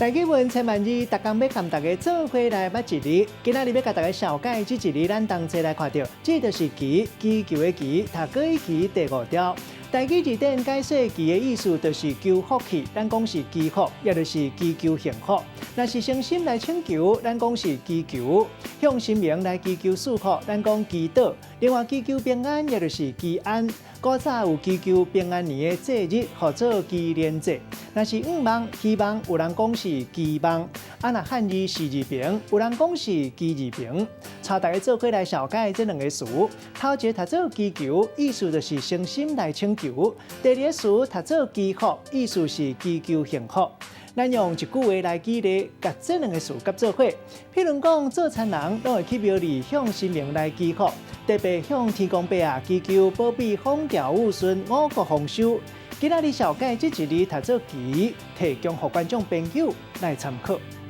大家问千万字，逐工要跟大家做伙来捌一字。今仔日要甲大家小解这一字，咱同齐来看到，这就是棋，击球的棋，读过一棋第5条。大字字典解说棋的意思，就是求福气，咱讲是祈福，也就是祈求幸福。若是诚心来请求，咱讲是祈求；向神明来祈求祝福，咱讲祈祷。另外，祈求平安，也就是祈安。古早有祈求平安年的节日，号做祈年节。若是愿望、希望，有人讲是期望；若汉字是字平，有人讲是祈字平。带大家做伙来小解这2个词。头一个读做祈求，意思就是诚心来请求；第二个词读做祈福，意思是祈求幸福。咱用一句话来举例，甲这2个词夹做伙。譬如讲，做田人拢会去庙里向神明来祈福，特别向天公伯啊祈求保庇风调雨顺、五谷丰收。今仔日小解这一字读做吉，提供予观众朋友来参考。